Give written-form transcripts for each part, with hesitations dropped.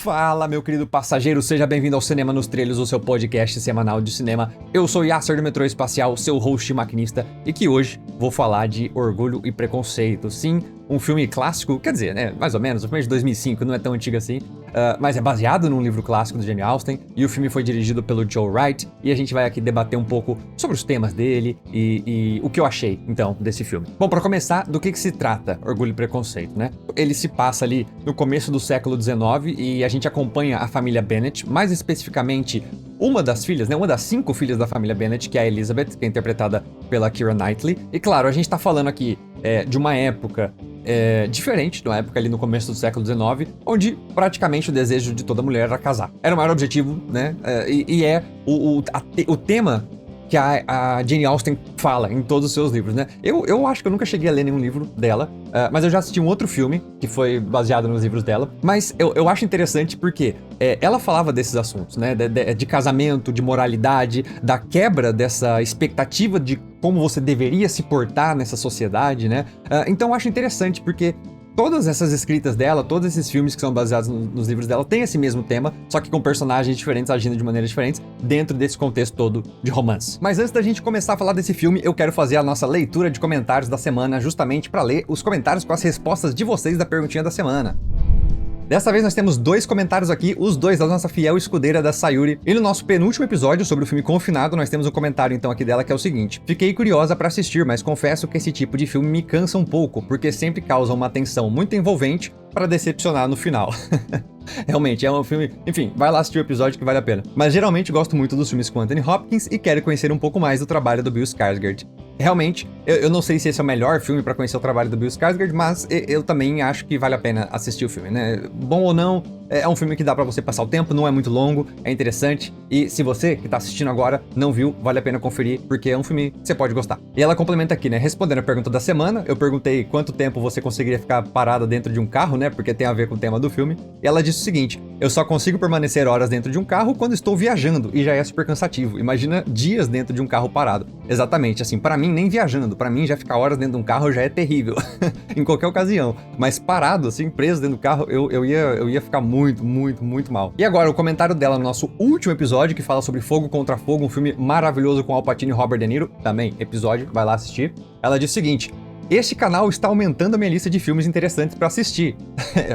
Fala, meu querido passageiro, seja bem-vindo ao Cinema nos Trilhos, o seu podcast semanal de cinema. Eu sou Yasser do Metrô Espacial, seu host maquinista, e que hoje vou falar de Orgulho e Preconceito. Sim, um filme clássico, quer dizer, né, mais ou menos, um filme de 2005, não é tão antigo assim, mas é baseado num livro clássico do Jane Austen, e o filme foi dirigido pelo Joe Wright, e a gente vai aqui debater um pouco sobre os temas dele e o que eu achei, então, desse filme. Bom, pra começar, do que se trata Orgulho e Preconceito, né? Ele se passa ali no começo do século XIX, e a gente acompanha a família Bennet, mais especificamente uma das filhas, né, uma das 5 filhas da família Bennet, que é a Elizabeth, que é interpretada pela Keira Knightley. E claro, a gente tá falando aqui de uma época diferente, de uma época ali no começo do século XIX, onde praticamente o desejo de toda mulher era casar. Era o maior objetivo, né, e é o tema que a Jane Austen fala em todos os seus livros, né? Eu acho que eu nunca cheguei a ler nenhum livro dela, mas eu já assisti um outro filme que foi baseado nos livros dela. Mas eu acho interessante porque ela falava desses assuntos, né? De casamento, de moralidade, da quebra dessa expectativa de como você deveria se portar nessa sociedade, né? Então eu acho interessante porque todas essas escritas dela, todos esses filmes que são baseados nos livros dela, têm esse mesmo tema, só que com personagens diferentes, agindo de maneiras diferentes, dentro desse contexto todo de romance. Mas antes da gente começar a falar desse filme, eu quero fazer a nossa leitura de comentários da semana, justamente para ler os comentários com as respostas de vocês da perguntinha da semana. Dessa vez nós temos 2 comentários aqui, os 2 da nossa fiel escudeira da Sayuri. E no nosso penúltimo episódio sobre o filme Confinado, nós temos um comentário então aqui dela que é o seguinte: fiquei curiosa pra assistir, mas confesso que esse tipo de filme me cansa um pouco, porque sempre causa uma tensão muito envolvente pra decepcionar no final. Realmente, é um filme... Enfim, vai lá assistir o episódio que vale a pena. Mas geralmente gosto muito dos filmes com Anthony Hopkins e quero conhecer um pouco mais do trabalho do Bill Skarsgård. Realmente, eu não sei se esse é o melhor filme pra conhecer o trabalho do Bill Skarsgård, mas eu também acho que vale a pena assistir o filme, né? Bom ou não, é um filme que dá pra você passar o tempo, não é muito longo, é interessante, e se você que tá assistindo agora não viu, vale a pena conferir, porque é um filme que você pode gostar. E ela complementa aqui, né? Respondendo a pergunta da semana, eu perguntei quanto tempo você conseguiria ficar parada dentro de um carro, né? Porque tem a ver com o tema do filme. E ela disse o seguinte: eu só consigo permanecer horas dentro de um carro quando estou viajando, e já é super cansativo. Imagina dias dentro de um carro parado. Exatamente, assim, pra mim, nem viajando, pra mim já ficar horas dentro de um carro já é terrível, em qualquer ocasião. Mas parado, assim, preso dentro do carro, eu ia ficar muito mal. E agora, o comentário dela no nosso último episódio, que fala sobre Fogo contra Fogo, um filme maravilhoso com Al Pacino e Robert De Niro, também episódio, vai lá assistir. Ela diz o seguinte: este canal está aumentando a minha lista de filmes interessantes pra assistir.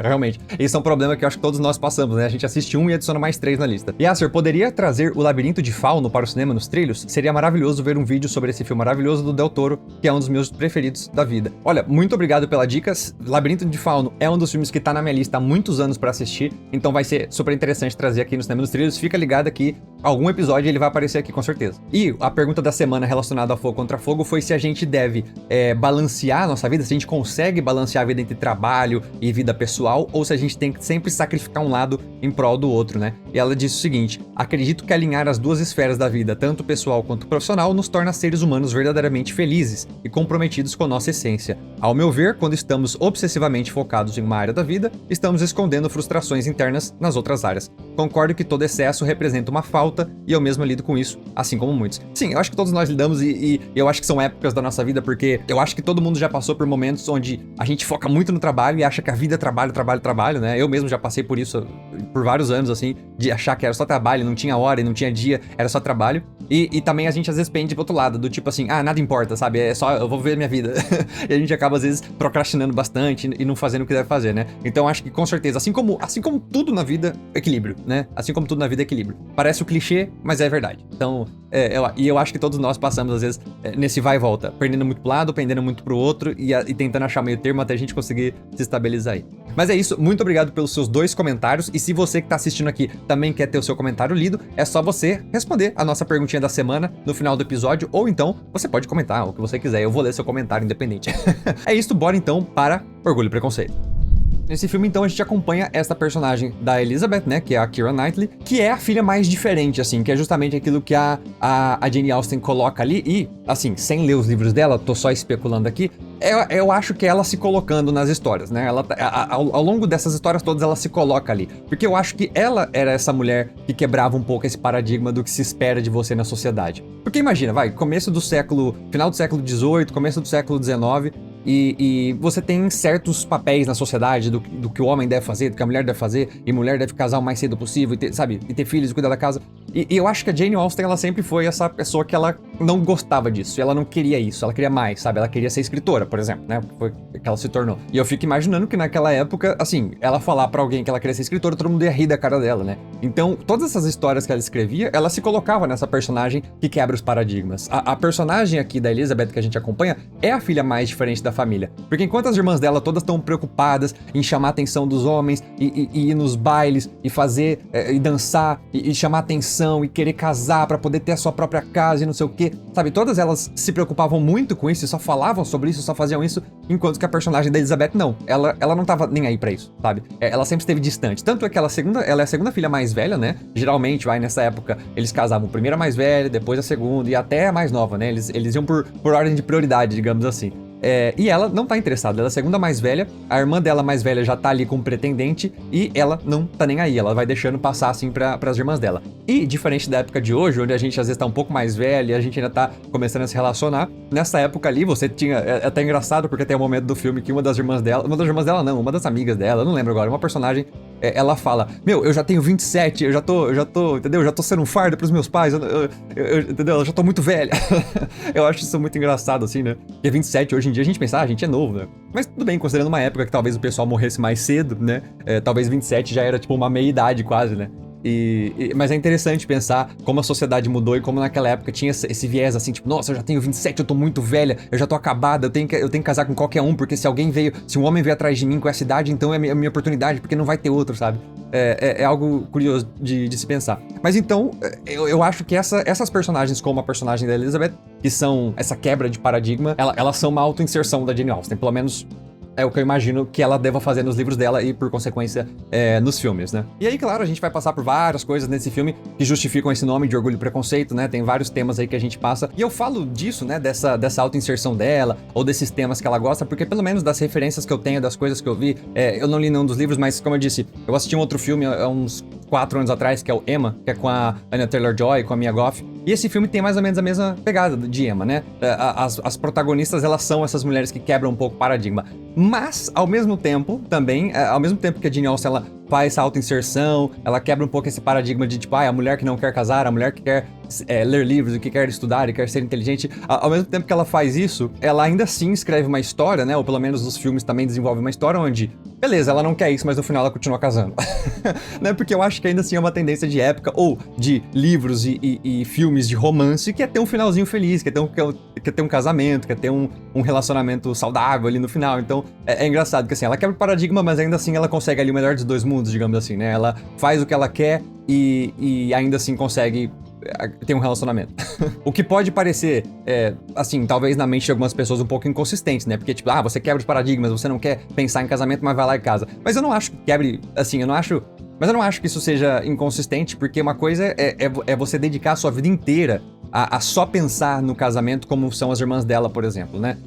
Realmente, esse é um problema que eu acho que todos nós passamos, né? A gente assiste um e adiciona mais 3 na lista. Yasser, poderia trazer O Labirinto de Fauno para o cinema nos trilhos? Seria maravilhoso ver um vídeo sobre esse filme maravilhoso do Del Toro, que é um dos meus preferidos da vida. Olha, muito obrigado pela dica. Labirinto de Fauno é um dos filmes que tá na minha lista há muitos anos pra assistir, então vai ser super interessante trazer aqui no cinema nos trilhos. Fica ligado aqui, algum episódio ele vai aparecer aqui com certeza. E a pergunta da semana relacionada a Fogo contra Fogo foi se a gente deve balancear a nossa vida, se a gente consegue balancear a vida entre trabalho e vida pessoal, ou se a gente tem que sempre sacrificar um lado em prol do outro, né? E ela disse o seguinte: acredito que alinhar as 2 esferas da vida, tanto pessoal quanto profissional, nos torna seres humanos verdadeiramente felizes e comprometidos com nossa essência. Ao meu ver, quando estamos obsessivamente focados em uma área da vida, estamos escondendo frustrações internas nas outras áreas. Concordo que todo excesso representa uma falta e eu mesmo lido com isso, assim como muitos. Sim, eu acho que todos nós lidamos e eu acho que são épocas da nossa vida, porque eu acho que todo mundo já passou por momentos onde a gente foca muito no trabalho e acha que a vida é trabalho, né? Eu mesmo já passei por isso por vários anos, assim, de achar que era só trabalho, não tinha hora e não tinha dia, era só trabalho. E também a gente às vezes pende pro outro lado, do tipo assim, nada importa, sabe? É só, eu vou ver minha vida. E a gente acaba às vezes procrastinando bastante e não fazendo o que deve fazer, né? Então acho que com certeza, assim como tudo na vida, equilíbrio, né? Assim como tudo na vida, equilíbrio. Parece o clichê, mas é verdade. Então, eu acho que todos nós passamos às vezes nesse vai e volta, perdendo muito pro lado, pendendo muito pro outro e tentando achar meio termo até a gente conseguir se estabilizar aí. Mas é isso, muito obrigado pelos seus 2 comentários, e se você que tá assistindo aqui também quer ter o seu comentário lido, é só você responder a nossa perguntinha da semana no final do episódio, ou então você pode comentar o que você quiser, eu vou ler seu comentário independente. É isso, bora então para Orgulho e Preconceito. Nesse filme, então, a gente acompanha essa personagem da Elizabeth, né, que é a Keira Knightley, que é a filha mais diferente, assim, que é justamente aquilo que a Jane Austen coloca ali, e, assim, sem ler os livros dela, tô só especulando aqui, eu acho que ela se colocando nas histórias, né, ao longo dessas histórias todas, ela se coloca ali, porque eu acho que ela era essa mulher que quebrava um pouco esse paradigma do que se espera de você na sociedade. Porque imagina, final do século XVIII, começo do século XIX, E você tem certos papéis na sociedade do que o homem deve fazer, do que a mulher deve fazer, e mulher deve casar o mais cedo possível, e ter, sabe, e ter filhos e cuidar da casa. E eu acho que a Jane Austen, ela sempre foi essa pessoa que ela não gostava disso, ela não queria isso, ela queria mais, sabe? Ela queria ser escritora, por exemplo, né? Foi que ela se tornou. E eu fico imaginando que naquela época, assim, ela falar pra alguém que ela queria ser escritora, todo mundo ia rir da cara dela, né? Então, todas essas histórias que ela escrevia, ela se colocava nessa personagem que quebra os paradigmas. A personagem aqui da Elizabeth que a gente acompanha é a filha mais diferente da família. Porque enquanto as irmãs dela todas estão preocupadas em chamar a atenção dos homens, e ir nos bailes, e fazer, e dançar, e chamar atenção, e querer casar pra poder ter a sua própria casa e não sei o quê, sabe? Todas elas se preocupavam muito com isso e só falavam sobre isso, só faziam isso, enquanto que a personagem da Elizabeth não. Ela não tava nem aí pra isso, sabe? Ela sempre esteve distante. Tanto é que ela é a segunda filha mais velha, né? Geralmente, nessa época, eles casavam primeiro a mais velha, depois a segunda e até a mais nova, né? Eles iam por ordem de prioridade, digamos assim. E ela não tá interessada, ela é a segunda mais velha, a irmã dela mais velha já tá ali com um pretendente e ela não tá nem aí, ela vai deixando passar assim pras irmãs dela. E diferente da época de hoje, onde a gente às vezes tá um pouco mais velho e a gente ainda tá começando a se relacionar, nessa época ali você tinha, é até engraçado porque tem um momento do filme que uma das irmãs dela não, uma das amigas dela, eu não lembro agora, uma personagem, ela fala, meu, eu já tenho 27, eu já tô, entendeu? Eu já tô sendo um fardo pros meus pais, entendeu? Eu já tô muito velha. Eu acho isso muito engraçado, assim, né? Porque 27 hoje em dia a gente pensa, a gente é novo, né? Mas tudo bem, considerando uma época que talvez o pessoal morresse mais cedo, né? Talvez 27 já era tipo uma meia-idade quase, né? Mas é interessante pensar como a sociedade mudou e como naquela época tinha esse viés assim, tipo, nossa, eu já tenho 27, eu tô muito velha, eu já tô acabada, eu tenho que casar com qualquer um, porque se um homem veio atrás de mim com essa idade, então é a minha oportunidade, porque não vai ter outro, sabe? É algo curioso de se pensar. Mas então, eu acho que essas personagens, como a personagem da Elizabeth, que são essa quebra de paradigma, elas são uma auto-inserção da Jane Austen, pelo menos é o que eu imagino que ela deva fazer nos livros dela e, por consequência, nos filmes, né? E aí, claro, a gente vai passar por várias coisas nesse filme que justificam esse nome de Orgulho e Preconceito, né? Tem vários temas aí que a gente passa. E eu falo disso, né? Dessa auto-inserção dela, ou desses temas que ela gosta, porque pelo menos das referências que eu tenho, das coisas que eu vi, eu não li nenhum dos livros, mas como eu disse, eu assisti um outro filme há uns 4 anos atrás, que é o Emma, que é com a Anya Taylor-Joy, com a Mia Goth. E esse filme tem mais ou menos a mesma pegada de Emma, né? As protagonistas, elas são essas mulheres que quebram um pouco o paradigma. Mas, ao mesmo tempo, também, ao mesmo tempo que a Jane Austen, ela faz essa auto-inserção, ela quebra um pouco esse paradigma de, tipo, a mulher que não quer casar, a mulher que quer ler livros, que quer estudar e quer ser inteligente. Ao mesmo tempo que ela faz isso, ela ainda assim escreve uma história, né? Ou pelo menos os filmes também desenvolvem uma história onde, beleza, ela não quer isso, mas no final ela continua casando. Né? Porque eu acho que ainda assim é uma tendência de época, ou de livros e filmes de romance, que é ter um finalzinho feliz, quer ter um casamento, quer ter um relacionamento saudável ali no final. Então, é engraçado que assim, ela quebra o paradigma, mas ainda assim ela consegue ali o melhor dos dois mundos, digamos assim, né? Ela faz o que ela quer e ainda assim consegue ter um relacionamento. O que pode parecer, assim, talvez na mente de algumas pessoas um pouco inconsistente, né? Porque, tipo, você quebra os paradigmas, você não quer pensar em casamento, mas vai lá e casa. Mas eu não acho que quebre, assim, mas eu não acho que isso seja inconsistente, porque uma coisa é você dedicar a sua vida inteira a só pensar no casamento, como são as irmãs dela, por exemplo, né?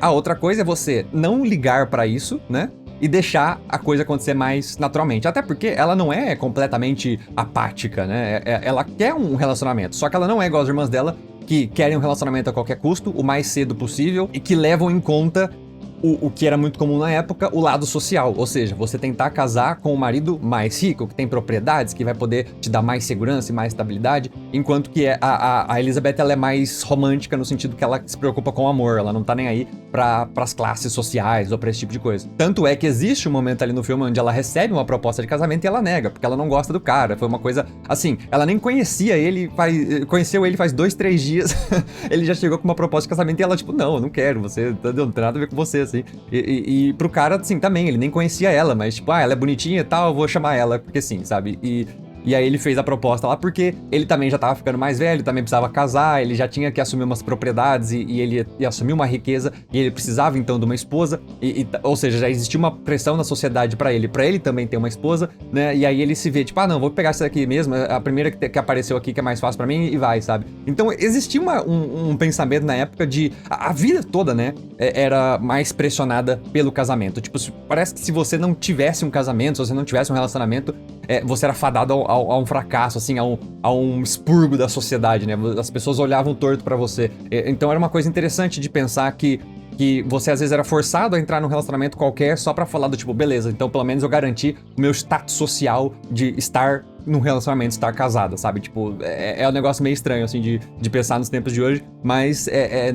A outra coisa é você não ligar pra isso, né? E deixar a coisa acontecer mais naturalmente. Até porque ela não é completamente apática, né? Ela quer um relacionamento, só que ela não é igual as irmãs dela, que querem um relacionamento a qualquer custo, o mais cedo possível, e que levam em conta o que era muito comum na época, o lado social. Ou seja, você tentar casar com um marido mais rico, que tem propriedades, que vai poder te dar mais segurança e mais estabilidade, enquanto que a Elizabeth, ela é mais romântica no sentido que ela se preocupa com o amor, ela não tá nem aí pras classes sociais ou pra esse tipo de coisa. Tanto é que existe um momento ali no filme onde ela recebe uma proposta de casamento e ela nega, porque ela não gosta do cara. Foi uma coisa, assim, ela nem conhecia ele, conheceu ele faz 2, 3 dias, ele já chegou com uma proposta de casamento e ela, tipo, não, eu não quero, você, entendeu? Não tem nada a ver com você, assim. E pro cara, assim, também, ele nem conhecia ela, mas tipo, ela é bonitinha e tal, eu vou chamar ela, porque sim, sabe? E aí ele fez a proposta lá porque ele também já tava ficando mais velho, também precisava casar, ele já tinha que assumir umas propriedades e ele ia assumir uma riqueza e ele precisava então de uma esposa, ou seja, já existia uma pressão na sociedade pra ele também ter uma esposa, né? E aí ele se vê, tipo, não, vou pegar essa daqui mesmo, a primeira que apareceu aqui que é mais fácil pra mim e vai, sabe? Então existia um pensamento na época de, a vida toda, né, era mais pressionada pelo casamento. Tipo, parece que se você não tivesse um casamento, se você não tivesse um relacionamento, você era fadado a um fracasso, assim, a um expurgo da sociedade, né? As pessoas olhavam torto pra você. Então era uma coisa interessante de pensar que que você às vezes era forçado a entrar num relacionamento qualquer só pra falar do tipo, beleza, então pelo menos eu garanti o meu status social de estar num relacionamento, estar casada, sabe? Tipo, é um negócio meio estranho, assim, de pensar nos tempos de hoje, mas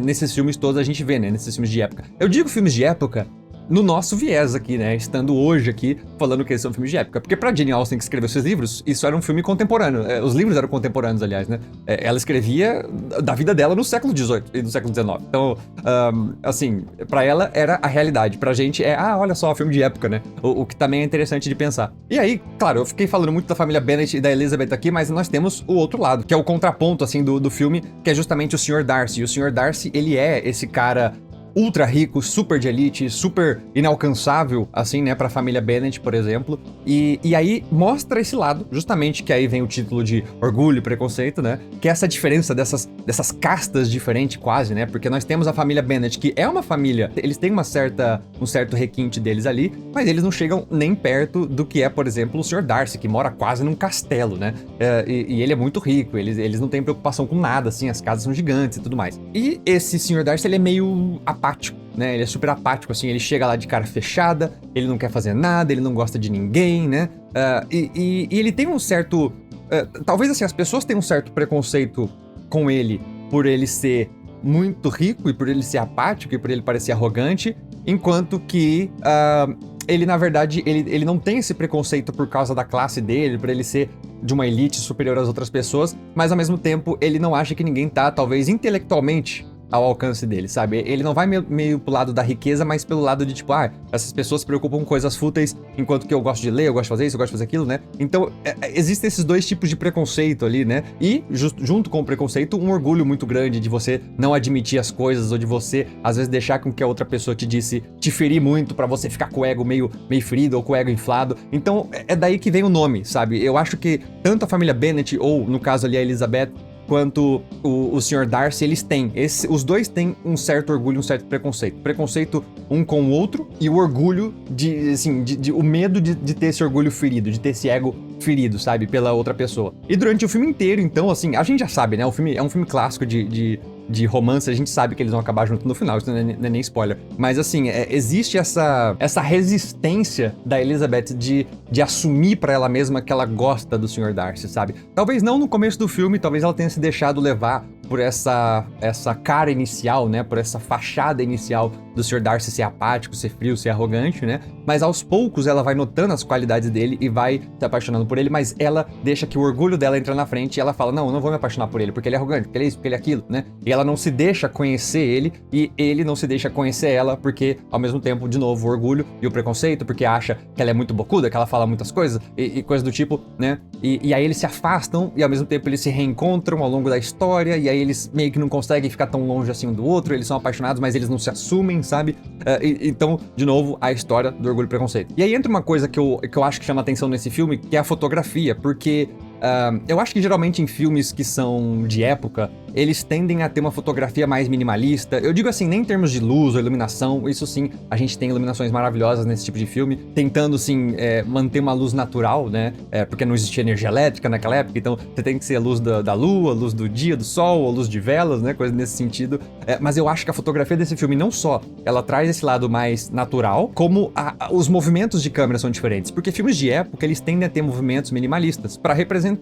nesses filmes todos a gente vê, né? Nesses filmes de época. Eu digo filmes de época no nosso viés aqui, né? Estando hoje aqui falando que eles são filmes de época. Porque pra Jane Austen, que escreveu esses livros, isso era um filme contemporâneo. Os livros eram contemporâneos, aliás, né? Ela escrevia da vida dela no século XVIII e no século XIX. Então, assim, pra ela era a realidade. Pra gente olha só, filme de época, né? O que também é interessante de pensar. E aí, claro, eu fiquei falando muito da família Bennet e da Elizabeth aqui, mas nós temos o outro lado, que é o contraponto, assim, do filme, que é justamente o Sr. Darcy. E o Sr. Darcy, ele é esse cara ultra rico, super de elite, super inalcançável, assim, né, pra família Bennet, por exemplo. E aí mostra esse lado, justamente, que aí vem o título de Orgulho e Preconceito, né, que é essa diferença dessas castas diferentes quase, né, porque nós temos a família Bennet, que é uma família, eles têm um certo requinte deles ali, mas eles não chegam nem perto do que é, por exemplo, o Sr. Darcy, que mora quase num castelo, né, e ele é muito rico, eles não têm preocupação com nada, assim, as casas são gigantes e tudo mais. E esse Sr. Darcy, ele é meio apático, né? Ele é super apático, assim, ele chega lá de cara fechada, ele não quer fazer nada, ele não gosta de ninguém, né? E ele tem um certo... talvez, assim, as pessoas tenham um certo preconceito com ele por ele ser muito rico e por ele ser apático e por ele parecer arrogante, enquanto que ele, na verdade, ele não tem esse preconceito por causa da classe dele, por ele ser de uma elite superior às outras pessoas, mas ao mesmo tempo ele não acha que ninguém tá, talvez, intelectualmente ao alcance dele, sabe? Ele não vai meio pro lado da riqueza, mas pelo lado de tipo, essas pessoas se preocupam com coisas fúteis, enquanto que eu gosto de ler, eu gosto de fazer isso, eu gosto de fazer aquilo, né? Então, existem esses dois tipos de preconceito ali, né? E, junto com o preconceito, um orgulho muito grande de você não admitir as coisas, ou de você, às vezes, deixar com que a outra pessoa te ferir muito pra você ficar com o ego meio ferido, ou com o ego inflado. Então, é daí que vem o nome, sabe? Eu acho que tanto a família Bennet, ou, no caso ali, a Elizabeth, quanto o Sr. Darcy, eles têm. Os dois têm um certo orgulho, um certo preconceito. Preconceito um com o outro e o orgulho o medo de ter esse orgulho ferido, de ter esse ego ferido, sabe, pela outra pessoa. E durante o filme inteiro, então, assim, a gente já sabe, né, o filme é um filme clássico de romance, a gente sabe que eles vão acabar junto no final, isso não é nem spoiler. Mas assim, existe essa resistência da Elizabeth de assumir pra ela mesma que ela gosta do Sr. Darcy, sabe? Talvez não no começo do filme, talvez ela tenha se deixado levar por essa cara inicial, né? Por essa fachada inicial do Sr. Darcy ser apático, ser frio, ser arrogante, né? Mas aos poucos ela vai notando as qualidades dele e vai se apaixonando por ele, mas ela deixa que o orgulho dela entre na frente e ela fala, não, eu não vou me apaixonar por ele, porque ele é arrogante, porque ele é isso, porque ele é aquilo, né? E ela não se deixa conhecer ele e ele não se deixa conhecer ela, porque ao mesmo tempo, de novo, o orgulho e o preconceito, porque acha que ela é muito bocuda, que ela fala muitas coisas e coisas do tipo, né? E aí eles se afastam e ao mesmo tempo eles se reencontram ao longo da história e aí eles meio que não conseguem ficar tão longe assim um do outro, eles são apaixonados, mas eles não se assumem, sabe? Então, de novo, a história do orgulho e preconceito. E aí entra uma coisa que eu acho que chama atenção nesse filme, que é a fotografia, porque eu acho que geralmente em filmes que são de época, eles tendem a ter uma fotografia mais minimalista. Eu digo assim, nem em termos de luz ou iluminação, isso sim, a gente tem iluminações maravilhosas nesse tipo de filme, tentando sim manter uma luz natural, né? Porque não existia energia elétrica naquela época, então você tem que ser a luz da lua, a luz do dia, do sol, a luz de velas, né? Coisa nesse sentido. Mas eu acho que a fotografia desse filme não só ela traz esse lado mais natural, como os movimentos de câmera são diferentes, porque filmes de época eles tendem a ter movimentos minimalistas para representar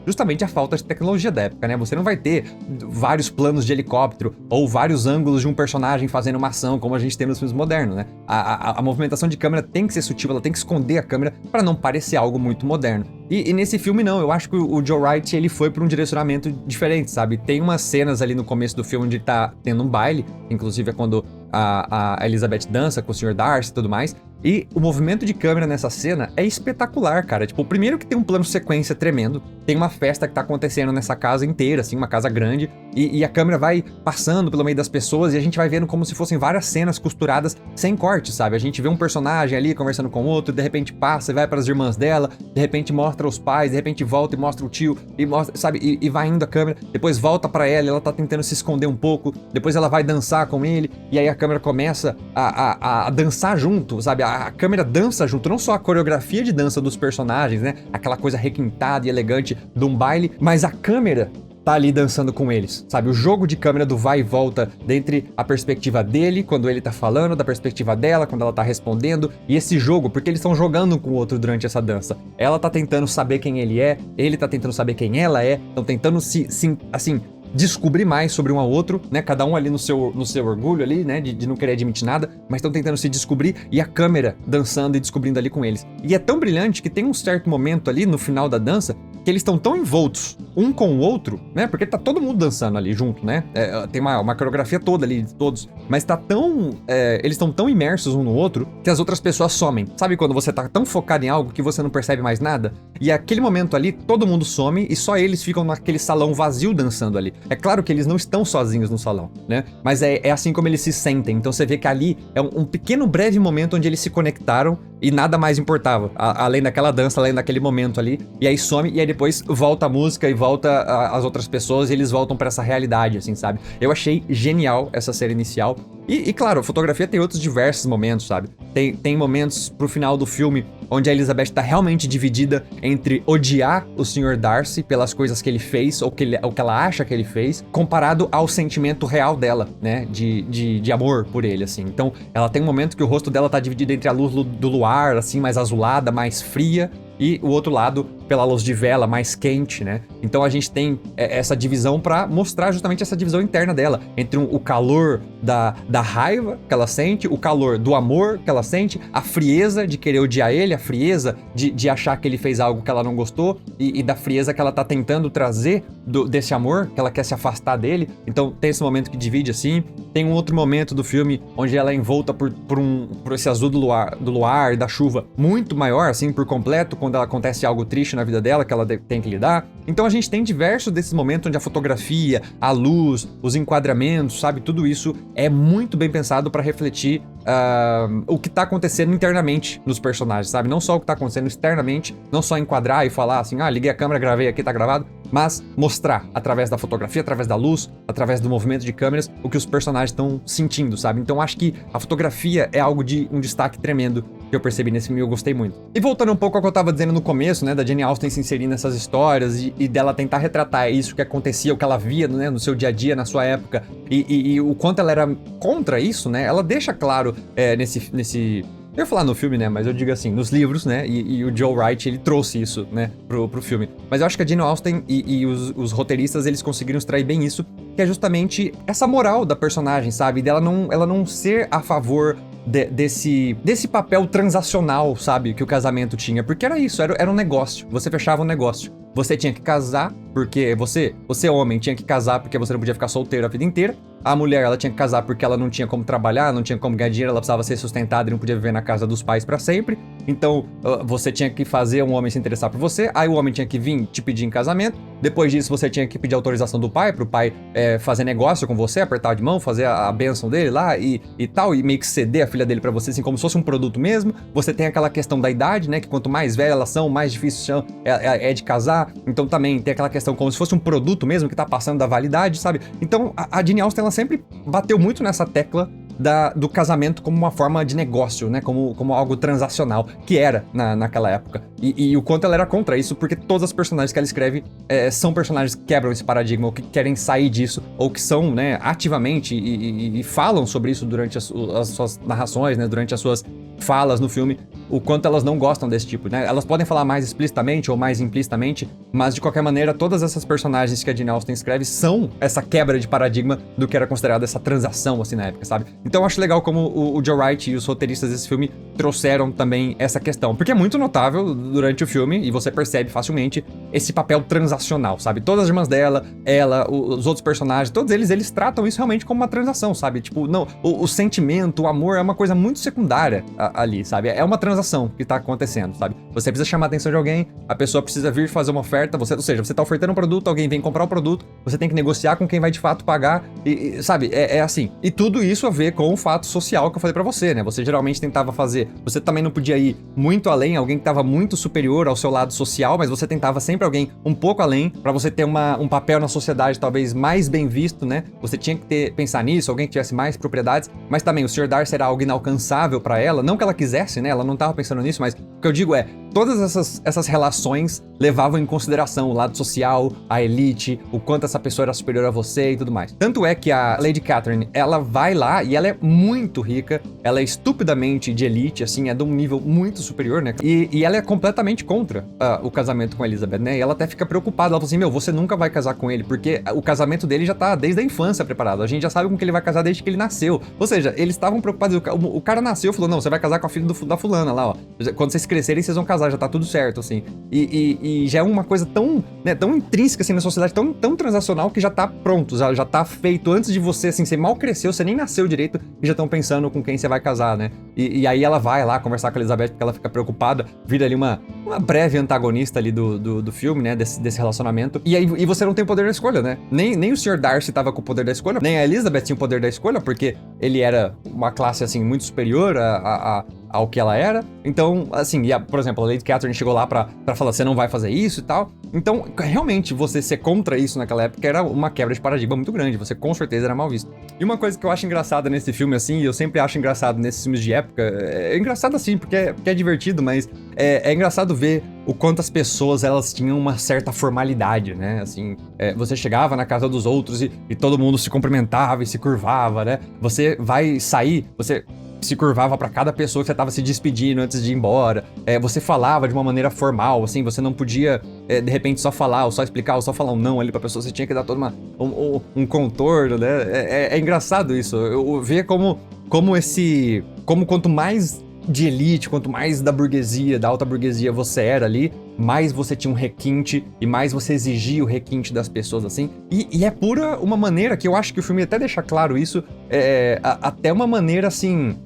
justamente a falta de tecnologia da época, né? Você não vai ter vários planos de helicóptero ou vários ângulos de um personagem fazendo uma ação, como a gente tem nos filmes modernos, né? A movimentação de câmera tem que ser sutil, ela tem que esconder a câmera para não parecer algo muito moderno. E nesse filme não, eu acho que o Joe Wright ele foi para um direcionamento diferente, sabe? Tem umas cenas ali no começo do filme onde tá tendo um baile, inclusive é quando a Elizabeth dança com o Sr. Darcy e tudo mais. E o movimento de câmera nessa cena é espetacular, cara. Tipo, primeiro que tem um plano sequência tremendo, tem uma festa que tá acontecendo nessa casa inteira, assim, uma casa grande, e a câmera vai passando pelo meio das pessoas e a gente vai vendo como se fossem várias cenas costuradas sem corte, sabe? A gente vê um personagem ali conversando com outro, de repente passa e vai para as irmãs dela, de repente mostra os pais, de repente volta e mostra o tio, e mostra, sabe? E vai indo a câmera, depois volta para ela tá tentando se esconder um pouco, depois ela vai dançar com ele, e aí a câmera começa a dançar junto, sabe? A câmera dança junto, não só a coreografia de dança dos personagens, né? Aquela coisa requintada e elegante de um baile, mas a câmera tá ali dançando com eles, sabe? O jogo de câmera do vai e volta dentre a perspectiva dele, quando ele tá falando, da perspectiva dela, quando ela tá respondendo, e esse jogo, porque eles estão jogando um com o outro durante essa dança. Ela tá tentando saber quem ele é, ele tá tentando saber quem ela é, estão tentando assim, descobrir mais sobre um ao outro, né? Cada um ali no seu orgulho ali, né? De não querer admitir nada, mas estão tentando se descobrir e a câmera dançando e descobrindo ali com eles. E é tão brilhante que tem um certo momento ali no final da dança que eles estão tão envoltos um com o outro, né? Porque tá todo mundo dançando ali junto, né? Tem uma coreografia toda ali de todos, mas tá tão... eles estão tão imersos um no outro que as outras pessoas somem. Sabe quando você tá tão focado em algo que você não percebe mais nada? E aquele momento ali, todo mundo some e só eles ficam naquele salão vazio dançando ali. É claro que eles não estão sozinhos no salão, né? Mas é assim como eles se sentem. Então você vê que ali é um pequeno, breve momento onde eles se conectaram e nada mais importava, além daquela dança, além daquele momento ali. E aí some, e aí depois volta a música e volta as outras pessoas e eles voltam pra essa realidade, assim, sabe? Eu achei genial essa cena inicial. E claro, a fotografia tem outros diversos momentos, sabe? Tem momentos pro final do filme onde a Elizabeth tá realmente dividida entre odiar o Sr. Darcy pelas coisas que ele fez ou que ela acha que ele fez, comparado ao sentimento real dela, né? De amor por ele, assim. Então, ela tem um momento que o rosto dela tá dividido entre a luz do luar, assim, mais azulada, mais fria, e o outro lado pela luz de vela, mais quente, né? Então a gente tem essa divisão pra mostrar justamente essa divisão interna dela, entre o calor da raiva que ela sente, o calor do amor que ela sente, a frieza de querer odiar ele, a frieza de achar que ele fez algo que ela não gostou, e da frieza que ela tá tentando trazer desse amor, que ela quer se afastar dele. Então tem esse momento que divide assim. Tem um outro momento do filme onde ela é envolta por esse azul do luar e da chuva muito maior, assim, por completo, quando acontece algo triste na vida dela, que ela tem que lidar. Então a gente tem diversos desses momentos onde a fotografia, a luz, os enquadramentos, sabe? Tudo isso é muito bem pensado pra refletir o que tá acontecendo internamente nos personagens, sabe? Não só o que tá acontecendo externamente, não só enquadrar e falar assim, liguei a câmera, gravei aqui, tá gravado, mas mostrar através da fotografia, através da luz, através do movimento de câmeras, o que os personagens estão sentindo, sabe? Então acho que a fotografia é algo de um destaque tremendo que eu percebi nesse filme e eu gostei muito. E voltando um pouco ao que eu tava dizendo no começo, né, da Jane Austen se inserir nessas histórias e dela tentar retratar isso que acontecia, o que ela via, né, no seu dia a dia, na sua época, e o quanto ela era contra isso, né, ela deixa claro nesse... Eu ia falar no filme, né, mas eu digo assim, nos livros, né, e o Joe Wright, ele trouxe isso, né, pro filme. Mas eu acho que a Jane Austen e os roteiristas, eles conseguiram extrair bem isso, que é justamente essa moral da personagem, sabe, ela não ser a favor desse papel transacional, sabe, que o casamento tinha, porque era isso, era um negócio, você fechava um negócio. Você tinha que casar, porque você homem, tinha que casar porque você não podia ficar solteiro a vida inteira. A mulher, ela tinha que casar porque ela não tinha como trabalhar, não tinha como ganhar dinheiro, ela precisava ser sustentada e não podia viver na casa dos pais pra sempre. Então, você tinha que fazer um homem se interessar por você, aí o homem tinha que vir te pedir em casamento. Depois disso, você tinha que pedir autorização do pai, pro pai fazer negócio com você, apertar de mão, fazer a bênção dele lá e tal, e meio que ceder a filha dele pra você, assim, como se fosse um produto mesmo. Você tem aquela questão da idade, né, que quanto mais velha elas são, mais difícil é de casar. Então também tem aquela questão como se fosse um produto mesmo que tá passando da validade, sabe? Então a Jane Austen, ela sempre bateu muito nessa tecla do casamento como uma forma de negócio, né? Como algo transacional, que era naquela época. E o quanto ela era contra isso, porque todas as personagens que ela escreve são personagens que quebram esse paradigma, ou que querem sair disso, ou que são, né, ativamente e falam sobre isso durante as suas narrações, né? Durante as suas falas no filme, o quanto elas não gostam desse tipo, né? Elas podem falar mais explicitamente ou mais implicitamente, mas de qualquer maneira, todas essas personagens que a Jane Austen escreve são essa quebra de paradigma do que era considerado essa transação, assim, na época, sabe? Então eu acho legal como o Joe Wright e os roteiristas desse filme trouxeram também essa questão, porque é muito notável durante o filme, e você percebe facilmente esse papel transacional, sabe? Todas as irmãs dela, ela, os outros personagens, todos eles tratam isso realmente como uma transação, sabe? Tipo, não, o sentimento, o amor é uma coisa muito secundária ali, sabe? É uma transação que tá acontecendo, sabe? Você precisa chamar a atenção de alguém, a pessoa precisa vir fazer uma oferta, ou seja, você tá ofertando um produto, alguém vem comprar o produto, você tem que negociar com quem vai de fato pagar, sabe? É assim. E tudo isso a ver com o fato social que eu falei pra você, né? Você geralmente tentava fazer, você também não podia ir muito além, alguém que tava muito superior ao seu lado social, mas você tentava sempre alguém um pouco além, pra você ter um papel na sociedade talvez mais bem visto, né? Você tinha que pensar nisso, alguém que tivesse mais propriedades, mas também o Sr. Darcy era algo inalcançável pra ela, não que ela quisesse, né? Ela não tava pensando nisso, mas O que eu digo é, todas essas relações levavam em consideração o lado social, a elite, o quanto essa pessoa era superior a você e tudo mais. Tanto é que a Lady Catherine, ela vai lá e ela é muito rica, ela é estupidamente de elite, assim, é de um nível muito superior, né? E ela é completamente contra o casamento com a Elizabeth, né? E ela até fica preocupada, ela fala assim, você nunca vai casar com ele, porque o casamento dele já tá desde a infância preparado, a gente já sabe com que ele vai casar desde que ele nasceu. Ou seja, eles estavam preocupados, o cara nasceu e falou, não, você vai casar com a filha da fulana lá, ó. Quando vocês crescerem, vocês vão casar, já tá tudo certo, assim. E já é uma coisa tão, né, tão intrínseca, assim, na sociedade, tão transacional que já tá pronto, já tá feito antes de você, assim, você mal cresceu, você nem nasceu direito e já estão pensando com quem você vai casar, né? E aí ela vai lá conversar com a Elizabeth porque ela fica preocupada, vira ali uma breve antagonista ali do filme, né, desse relacionamento. E você não tem poder da escolha, né? Nem o Sr. Darcy tava com o poder da escolha, nem a Elizabeth tinha o poder da escolha, porque ele era uma classe, assim, muito superior ao que ela era. Então, assim, por exemplo, a Lady Catherine chegou lá pra falar, você não vai fazer isso e tal. Então, realmente, você ser contra isso naquela época era uma quebra de paradigma muito grande. Você, com certeza, era mal visto. E uma coisa que eu acho engraçada nesse filme, assim, e eu sempre acho engraçado nesses filmes de época, é engraçado assim, porque é divertido, mas é engraçado ver o quanto as pessoas, elas tinham uma certa formalidade, né? Assim, você chegava na casa dos outros e todo mundo se cumprimentava e se curvava, né? Você vai sair, você se curvava pra cada pessoa que você tava se despedindo antes de ir embora. Você falava de uma maneira formal, assim, você não podia, de repente, só falar, ou só explicar, ou só falar um não ali pra pessoa, você tinha que dar todo um contorno, né? É engraçado isso, eu ver como quanto mais de elite, quanto mais da burguesia, da alta burguesia você era ali, mais você tinha um requinte e mais você exigia o requinte das pessoas, assim. E é pura uma maneira que eu acho que o filme até deixa claro isso, até uma maneira, assim,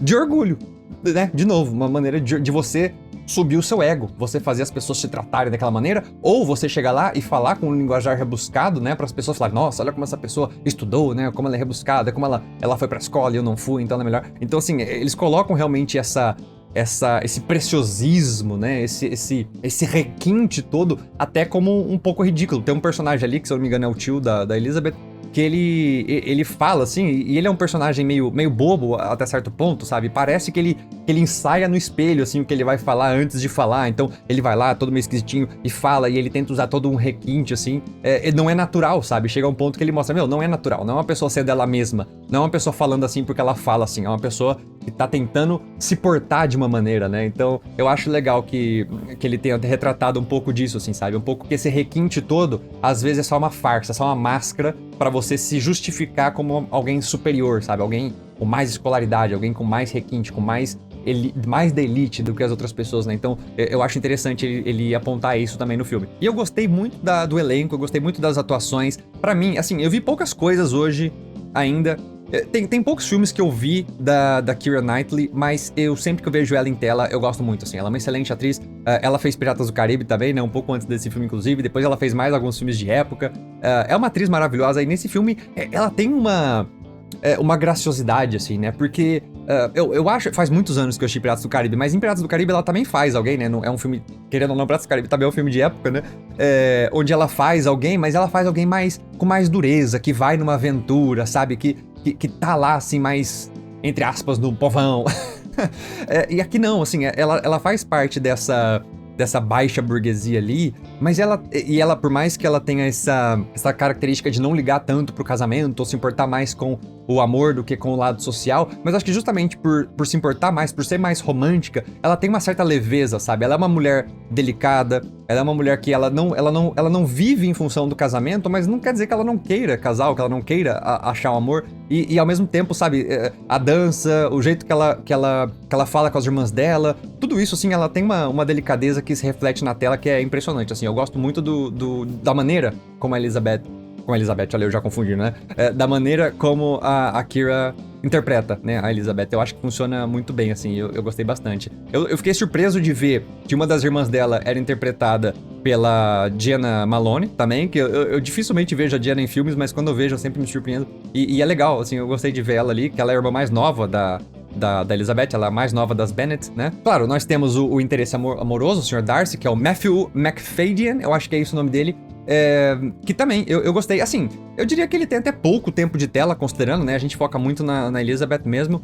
de orgulho, né? De novo, uma maneira de você subir o seu ego, você fazer as pessoas se tratarem daquela maneira, ou você chegar lá e falar com um linguajar rebuscado, né, para as pessoas falarem, nossa, olha como essa pessoa estudou, né, como ela é rebuscada, como ela foi pra escola e eu não fui, então ela é melhor. Então, assim, eles colocam realmente esse preciosismo, né, esse requinte todo, até como um pouco ridículo. Tem um personagem ali, que se eu não me engano é o tio da Elizabeth, que ele fala, assim, e ele é um personagem meio bobo até certo ponto, sabe? Parece que ele ensaia no espelho, assim, o que ele vai falar antes de falar. Então, ele vai lá, todo meio esquisitinho, e fala, e ele tenta usar todo um requinte, assim. Não é natural, sabe? Chega um ponto que ele mostra, não é natural, não é uma pessoa sendo ela mesma, não é uma pessoa falando assim porque ela fala assim, é uma pessoa que tá tentando se portar de uma maneira, né? Então, eu acho legal que ele tenha retratado um pouco disso, assim, sabe? Um pouco que esse requinte todo, às vezes é só uma farsa, é só uma máscara pra você se justificar como alguém superior, sabe? Alguém com mais escolaridade, alguém com mais requinte, com mais da elite do que as outras pessoas, né? Então, eu acho interessante ele apontar isso também no filme. E eu gostei muito do elenco, eu gostei muito das atuações. Pra mim, assim, eu vi poucas coisas hoje ainda. Tem poucos filmes que eu vi da Keira Knightley, mas sempre que eu vejo ela em tela, eu gosto muito, assim. Ela é uma excelente atriz. Ela fez Piratas do Caribe também, né? Um pouco antes desse filme, inclusive. Depois ela fez mais alguns filmes de época. É uma atriz maravilhosa. E nesse filme, ela tem uma graciosidade, assim, né? Porque eu acho... Faz muitos anos que eu assisti Piratas do Caribe, mas em Piratas do Caribe ela também faz alguém, né? É um filme... Querendo ou não, Piratas do Caribe também é um filme de época, né? Onde ela faz alguém, mas ela faz alguém com mais dureza, que vai numa aventura, sabe? Que tá lá, assim, mais, entre aspas, no povão. E aqui não, assim, ela faz parte dessa baixa burguesia ali, mas ela, por mais que ela tenha essa característica de não ligar tanto pro casamento, ou se importar mais com o amor do que com o lado social, mas acho que justamente por se importar mais, por ser mais romântica, ela tem uma certa leveza, sabe? Ela é uma mulher delicada, ela é uma mulher que ela não vive em função do casamento, mas não quer dizer que ela não queira casar, ou que ela não queira achar o amor, e ao mesmo tempo, sabe, a dança, o jeito que ela fala com as irmãs dela, tudo isso, assim, ela tem uma delicadeza que se reflete na tela que é impressionante, assim, eu gosto muito da maneira como a Elizabeth, olha, eu já confundi, né? Da maneira como a Keira interpreta, né, a Elizabeth. Eu acho que funciona muito bem, assim, eu gostei bastante. Eu fiquei surpreso de ver que uma das irmãs dela era interpretada pela Jena Malone, também, que eu dificilmente vejo a Jena em filmes, mas quando eu vejo eu sempre me surpreendo. E é legal, assim, eu gostei de ver ela ali, que ela é a irmã mais nova da Elizabeth, ela é a mais nova das Bennet, né? Claro, nós temos o interesse amoroso, o Sr. Darcy, que é o Matthew Macfadyen, eu acho que é isso o nome dele. Que também, eu gostei. Assim, eu diria que ele tem até pouco tempo de tela, considerando, né? A gente foca muito na Elizabeth mesmo.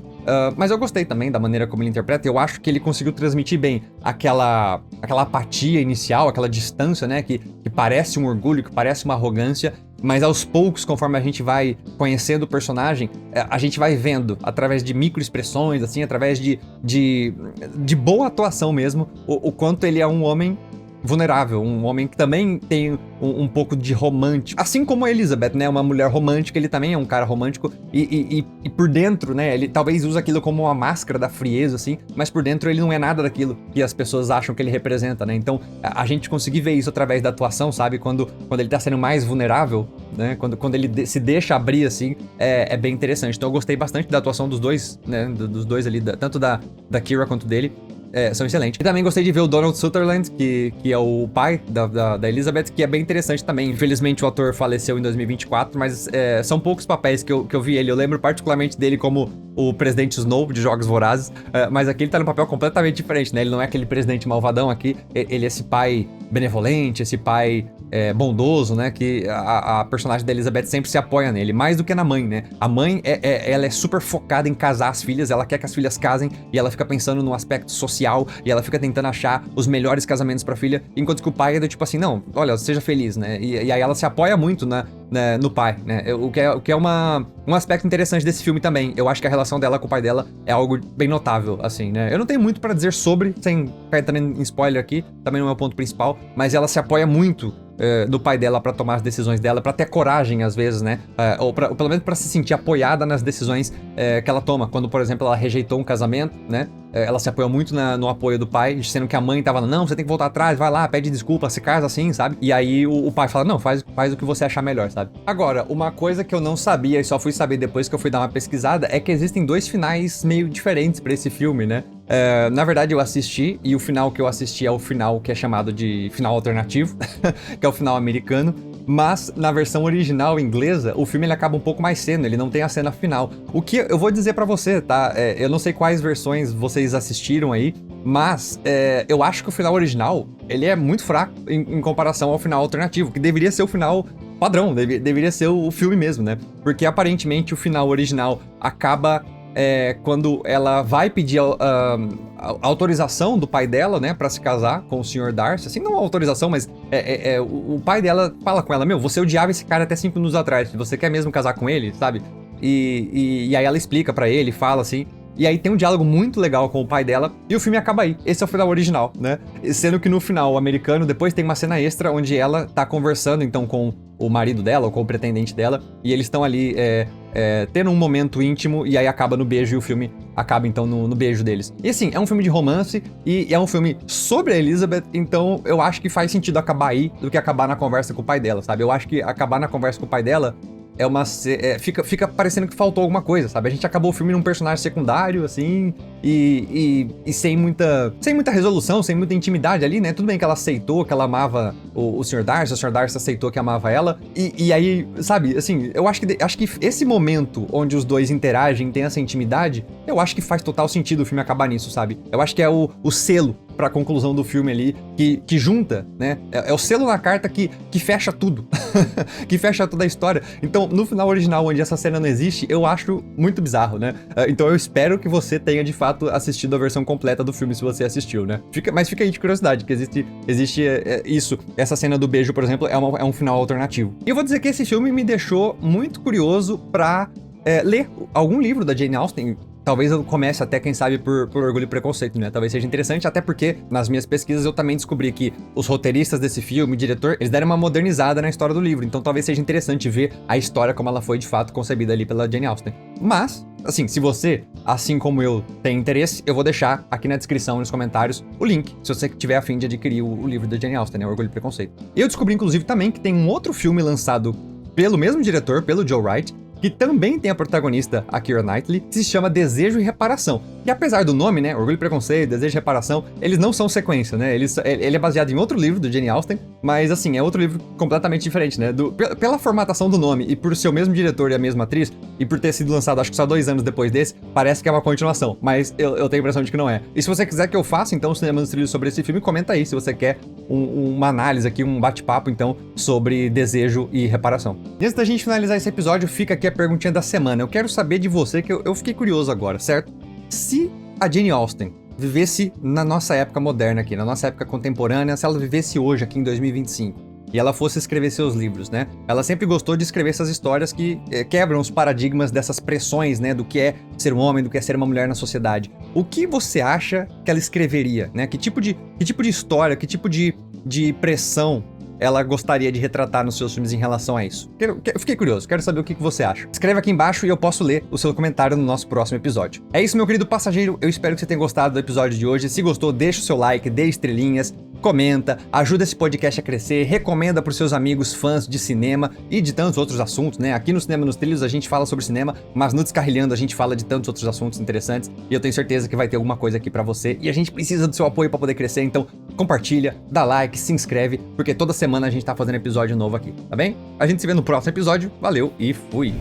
Mas eu gostei também da maneira como ele interpreta. Eu acho que ele conseguiu transmitir bem aquela apatia inicial, aquela distância, né? Que parece um orgulho, que parece uma arrogância. Mas aos poucos, conforme a gente vai conhecendo o personagem, a gente vai vendo, através de microexpressões, assim, através de boa atuação mesmo, o quanto ele é um homem vulnerável, um homem que também tem um pouco de romântico. Assim como a Elizabeth, né? Uma mulher romântica, ele também é um cara romântico e por dentro, né? Ele talvez usa aquilo como uma máscara da frieza, assim, mas por dentro ele não é nada daquilo que as pessoas acham que ele representa, né? Então, a gente conseguir ver isso através da atuação, sabe? Quando ele tá sendo mais vulnerável, né? Quando ele se deixa abrir, assim, é bem interessante. Então, eu gostei bastante da atuação dos dois, né? Dos dois ali, tanto da Keira quanto dele. São excelentes. E também gostei de ver o Donald Sutherland, que é o pai da Elizabeth, que é bem interessante também. Infelizmente o ator faleceu em 2024, mas são poucos papéis que eu vi ele. Eu lembro particularmente dele como o presidente Snow de Jogos Vorazes, mas aqui ele tá num papel completamente diferente, né? Ele não é aquele presidente malvadão aqui, ele é esse pai benevolente, esse pai bondoso, né? Que a personagem da Elizabeth sempre se apoia nele, mais do que na mãe, né? A mãe, ela é super focada em casar as filhas, ela quer que as filhas casem e ela fica pensando no aspecto social e ela fica tentando achar os melhores casamentos pra filha, enquanto que o pai é do tipo assim, não, olha, seja feliz, né? E aí ela se apoia muito no pai, né? O que é um aspecto interessante desse filme também. Eu acho que a relação dela com o pai dela é algo bem notável, assim, né? Eu não tenho muito pra dizer sobre, sem ficar entrando em spoiler aqui, também não é o ponto principal, mas ela se apoia muito do pai dela pra tomar as decisões dela, pra ter coragem às vezes, né? Ou pelo menos pra se sentir apoiada nas decisões que ela toma. Quando, por exemplo, ela rejeitou um casamento, né? Ela se apoiou muito no apoio do pai, sendo que a mãe tava, não, você tem que voltar atrás, vai lá, pede desculpa, se casa assim, sabe? E aí o pai fala, não, faz o que você achar melhor, sabe? Agora, uma coisa que eu não sabia e só fui saber depois que eu fui dar uma pesquisada é que existem dois finais meio diferentes pra esse filme, né? Na verdade, eu assisti, e o final que eu assisti é o final que é chamado de final alternativo, que é o final americano. Mas na versão original inglesa, o filme ele acaba um pouco mais cedo, ele não tem a cena final. O que eu vou dizer pra você, tá? Eu não sei quais versões vocês assistiram aí, mas eu acho que o final original, ele é muito fraco em comparação ao final alternativo, que deveria ser o final padrão, deveria ser o filme mesmo, né? Porque aparentemente o final original acaba quando ela vai pedir a autorização do pai dela, né, pra se casar com o Sr. Darcy, assim, não a autorização, mas o pai dela fala com ela, meu, você odiava esse cara até 5 minutos atrás, você quer mesmo casar com ele, sabe? E aí ela explica pra ele, fala assim, e aí tem um diálogo muito legal com o pai dela, e o filme acaba aí. Esse é o final original, né? Sendo que no final, o americano, depois tem uma cena extra onde ela tá conversando, então, com o marido dela, ou com o pretendente dela, e eles estão ali tendo um momento íntimo, e aí acaba no beijo, e o filme acaba, então, no beijo deles. E assim, é um filme de romance, e é um filme sobre a Elizabeth, então eu acho que faz sentido acabar aí, do que acabar na conversa com o pai dela, sabe? Eu acho que acabar na conversa com o pai dela fica parecendo que faltou alguma coisa, sabe? A gente acabou o filme num personagem secundário, assim, e sem muita resolução, sem muita intimidade ali, né? Tudo bem que ela aceitou que ela amava o Sr. Darcy, o Sr. Darcy aceitou que amava ela, e aí, sabe, assim, eu acho que esse momento onde os dois interagem, tem essa intimidade, eu acho que faz total sentido o filme acabar nisso, sabe? Eu acho que é o selo pra conclusão do filme ali, que junta, né? É o selo na carta que fecha tudo. Que fecha toda a história. Então, no final original, onde essa cena não existe, eu acho muito bizarro, né? Então eu espero que você tenha, de fato, assistido a versão completa do filme, se você assistiu, né? Mas fica aí de curiosidade, que existe isso. Essa cena do beijo, por exemplo, é um final alternativo. E eu vou dizer que esse filme me deixou muito curioso pra ler algum livro da Jane Austen. Talvez eu comece até, quem sabe, por Orgulho e Preconceito, né? Talvez seja interessante, até porque nas minhas pesquisas eu também descobri que os roteiristas desse filme, o diretor, eles deram uma modernizada na história do livro. Então talvez seja interessante ver a história como ela foi, de fato, concebida ali pela Jane Austen. Mas, assim, se você, assim como eu, tem interesse, eu vou deixar aqui na descrição, nos comentários, o link, se você tiver a fim de adquirir o livro da Jane Austen, né? Orgulho e Preconceito. E eu descobri, inclusive, também que tem um outro filme lançado pelo mesmo diretor, pelo Joe Wright, que também tem a protagonista, a Keira Knightley, que se chama Desejo e Reparação. que apesar do nome, né, Orgulho e Preconceito, Desejo e Reparação, eles não são sequência, né? Ele é baseado em outro livro do Jane Austen, mas assim, é outro livro completamente diferente, né? Pela formatação do nome e por ser o mesmo diretor e a mesma atriz, e por ter sido lançado acho que só 2 anos depois desse, parece que é uma continuação, mas eu tenho a impressão de que não é. E se você quiser que eu faça, então, Cinema nos Trilhos sobre esse filme, comenta aí se você quer uma análise aqui, um bate-papo, então, sobre Desejo e Reparação. E antes da gente finalizar esse episódio, fica aqui a perguntinha da semana. Eu quero saber de você, que eu fiquei curioso agora, certo? Se a Jane Austen vivesse na nossa época moderna aqui, na nossa época contemporânea, se ela vivesse hoje aqui em 2025, e ela fosse escrever seus livros, né? Ela sempre gostou de escrever essas histórias que quebram os paradigmas dessas pressões, né? Do que é ser um homem, do que é ser uma mulher na sociedade. O que você acha que ela escreveria, né? Que tipo de história, que tipo de pressão ela gostaria de retratar nos seus filmes em relação a isso? Eu fiquei curioso, quero saber o que você acha. Escreva aqui embaixo e eu posso ler o seu comentário no nosso próximo episódio. É isso, meu querido passageiro, eu espero que você tenha gostado do episódio de hoje. Se gostou, deixa o seu like, dê estrelinhas, comenta, ajuda esse podcast a crescer, recomenda para os seus amigos fãs de cinema e de tantos outros assuntos, né? Aqui no Cinema nos Trilhos a gente fala sobre cinema, mas no Descarrilhando a gente fala de tantos outros assuntos interessantes e eu tenho certeza que vai ter alguma coisa aqui para você e a gente precisa do seu apoio para poder crescer, então compartilha, dá like, se inscreve, porque toda semana a gente tá fazendo episódio novo aqui, tá bem? A gente se vê no próximo episódio, valeu e fui!